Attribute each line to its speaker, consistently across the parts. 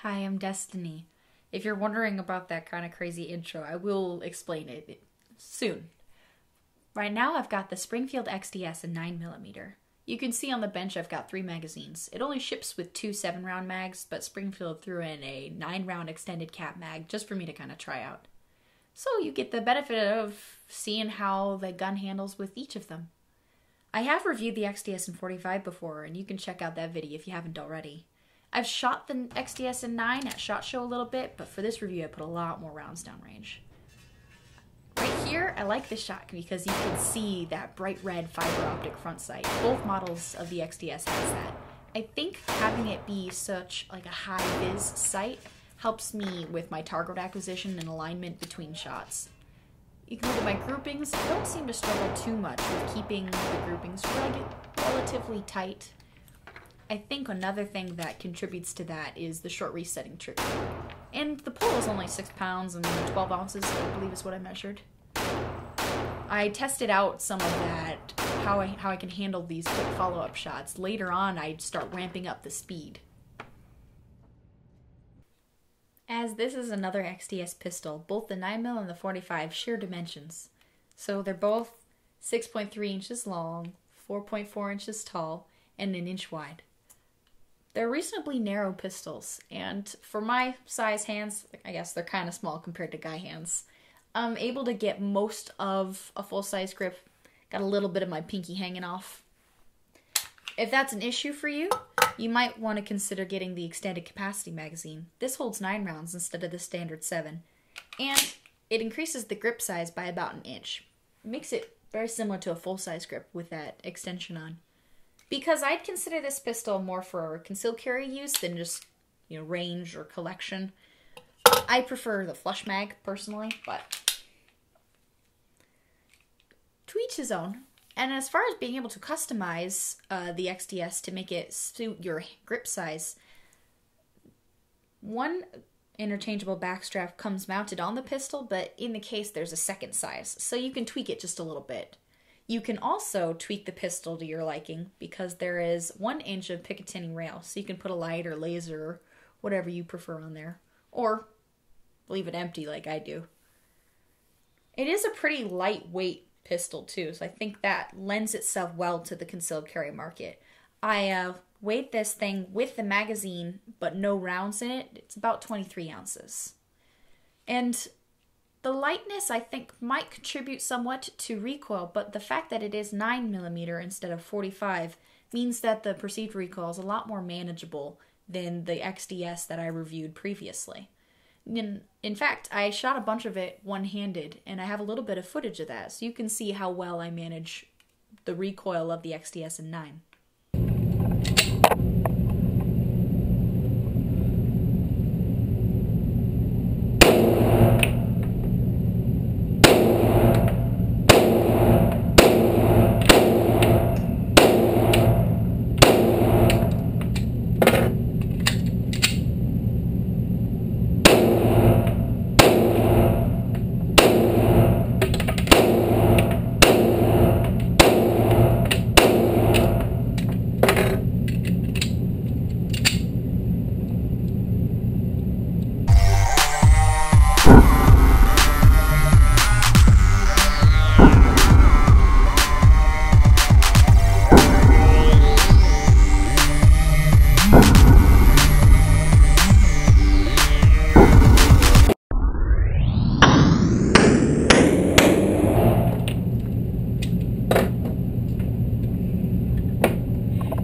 Speaker 1: Hi, I'm Destiny. If you're wondering about that kind of crazy intro, I will explain it soon. Right now I've got the Springfield XD-S in 9mm. You can see on the bench I've got 3 magazines. It only ships with 2 7-round mags, but Springfield threw in a 9-round extended cap mag just for me to kind of try out. So you get the benefit of seeing how the gun handles with each of them. I have reviewed the XDS in 45 before, and you can check out that video if you haven't already. I've shot the XDS in 9 at SHOT Show a little bit, but for this review I put a lot more rounds downrange. Right here, I like this shot because you can see that bright red fiber optic front sight. Both models of the XDS has that. I think having it be such like a high vis sight helps me with my target acquisition and alignment between shots. You can look at my groupings. I don't seem to struggle too much with keeping the groupings relatively tight. I think another thing that contributes to that is the short resetting trigger. And the pull is only 6 pounds and 12 ounces, I believe is what I measured. I tested out some of that, how I can handle these quick follow-up shots. Later on, I'd start ramping up the speed. As this is another XDS pistol, both the 9mm and the 45 share dimensions. So they're both 6.3 inches long, 4.4 inches tall, and 1 inch wide. They're reasonably narrow pistols, and for my size hands, I guess they're kind of small compared to guy hands. I'm able to get most of a full-size grip. Got a little bit of my pinky hanging off. If that's an issue for you, you might want to consider getting the extended capacity magazine. This holds 9 rounds instead of the standard 7, and it increases the grip size by about 1 inch. It makes it very similar to a full-size grip with that extension on. Because I'd consider this pistol more for concealed carry use than just, range or collection. I prefer the flush mag, personally, but to each his own. And as far as being able to customize the XDS to make it suit your grip size, one interchangeable backstrap comes mounted on the pistol, but in the case there's a second size, so you can tweak it just a little bit. You can also tweak the pistol to your liking because there is 1 inch of Picatinny rail, so you can put a light or laser or whatever you prefer on there. Or leave it empty like I do. It is a pretty lightweight pistol too, so I think that lends itself well to the concealed carry market. I weighed this thing with the magazine but no rounds in it. It's about 23 ounces. And the lightness, I think, might contribute somewhat to recoil, but the fact that it is 9mm instead of 45 means that the perceived recoil is a lot more manageable than the XDS that I reviewed previously. In fact, I shot a bunch of it one-handed, and I have a little bit of footage of that, so you can see how well I manage the recoil of the XDS in 9.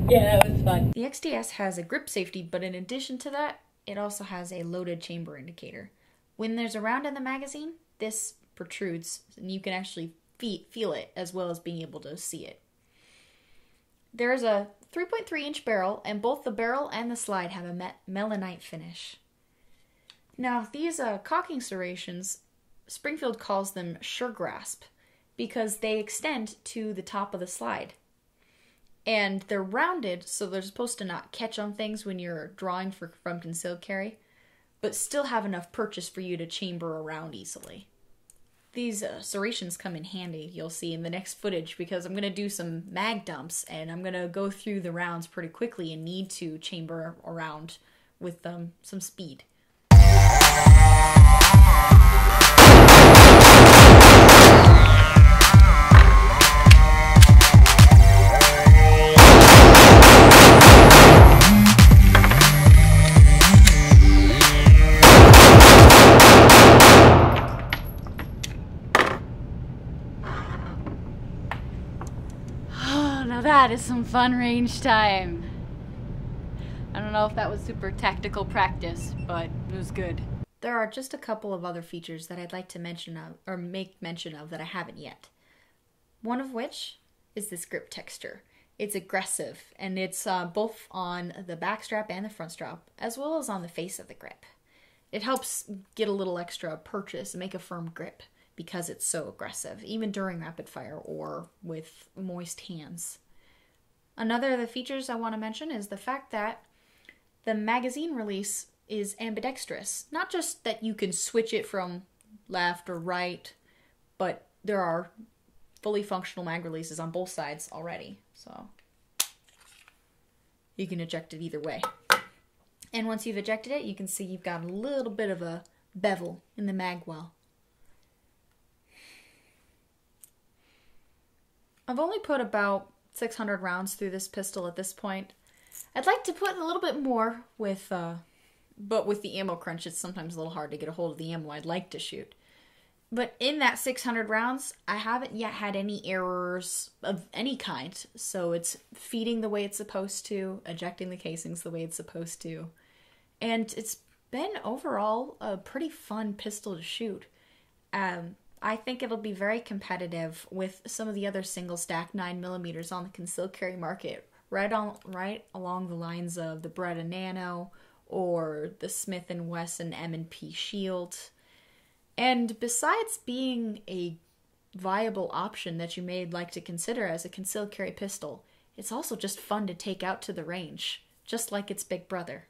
Speaker 2: Yeah, that was fun.
Speaker 1: The XDS has a grip safety, but in addition to that, it also has a loaded chamber indicator. When there's a round in the magazine, this protrudes, and you can actually feel it as well as being able to see it. There is a 3.3-inch barrel, and both the barrel and the slide have a melanite finish. Now, these cocking serrations, Springfield calls them sure grasp because they extend to the top of the slide. And they're rounded, so they're supposed to not catch on things when you're drawing from concealed carry, but still have enough purchase for you to chamber around easily. These serrations come in handy, you'll see in the next footage, because I'm going to do some mag dumps, and I'm going to go through the rounds pretty quickly and need to chamber around with some speed.
Speaker 3: Now that is some fun range time. I don't know if that was super tactical practice, but it was good.
Speaker 1: There are just a couple of other features that I'd like to mention of, or make mention of, that I haven't yet. One of which is this grip texture. It's aggressive, and it's both on the back strap and the front strap, as well as on the face of the grip. It helps get a little extra purchase and make a firm grip because it's so aggressive, even during rapid fire or with moist hands. Another of the features I want to mention is the fact that the magazine release is ambidextrous. Not just that you can switch it from left or right, but there are fully functional mag releases on both sides already. So you can eject it either way. And once you've ejected it, you can see you've got a little bit of a bevel in the mag well. I've only put about 600 rounds through this pistol at this point. I'd like to put a little bit more with, but with the ammo crunch, it's sometimes a little hard to get a hold of the ammo I'd like to shoot. But in that 600 rounds, I haven't yet had any errors of any kind. So it's feeding the way it's supposed to, ejecting the casings the way it's supposed to. And it's been overall a pretty fun pistol to shoot. I think it'll be very competitive with some of the other single stack 9mm on the concealed carry market, right along the lines of the Beretta Nano or the Smith & Wesson M&P Shield. And besides being a viable option that you may like to consider as a concealed carry pistol, it's also just fun to take out to the range, just like its big brother.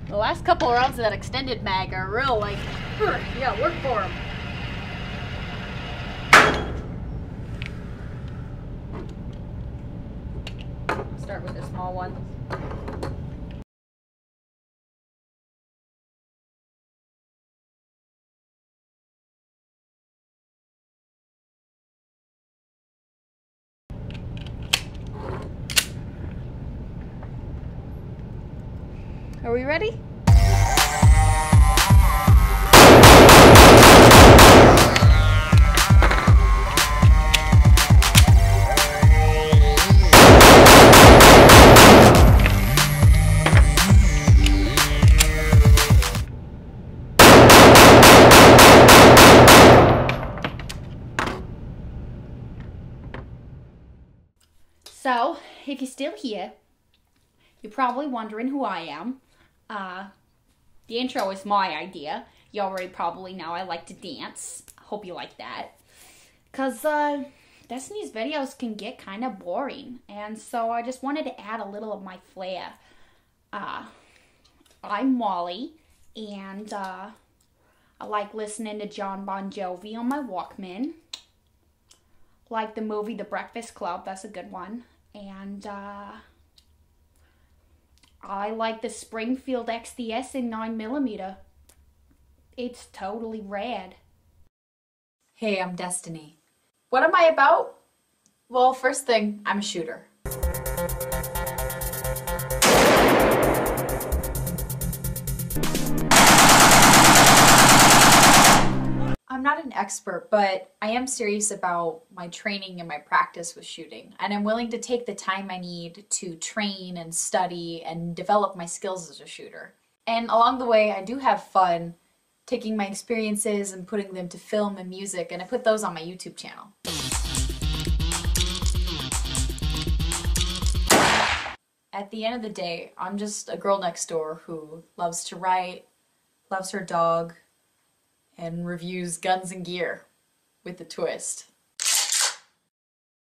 Speaker 3: The last couple of rounds of that extended mag are real, like, yeah, work for them. I'll start with the small ones. Are we ready? So, if you're still here, you're probably wondering who I am. The intro is my idea. You already probably know I like to dance. Hope you like that. Because, Destinee's videos can get kind of boring. And so I just wanted to add a little of my flair. I'm Molly. And, I like listening to John Bon Jovi on my Walkman. Like the movie The Breakfast Club. That's a good one. And, I like the Springfield XD-S in 9mm. It's totally rad.
Speaker 1: Hey, I'm Destinee. What am I about? Well, first thing, I'm a shooter. I'm not an expert, but I am serious about my training and my practice with shooting, and I'm willing to take the time I need to train and study and develop my skills as a shooter. And along the way, I do have fun taking my experiences and putting them to film and music, and I put those on my YouTube channel. At the end of the day, I'm just a girl next door who loves to write, loves her dog, and reviews guns and gear with a twist.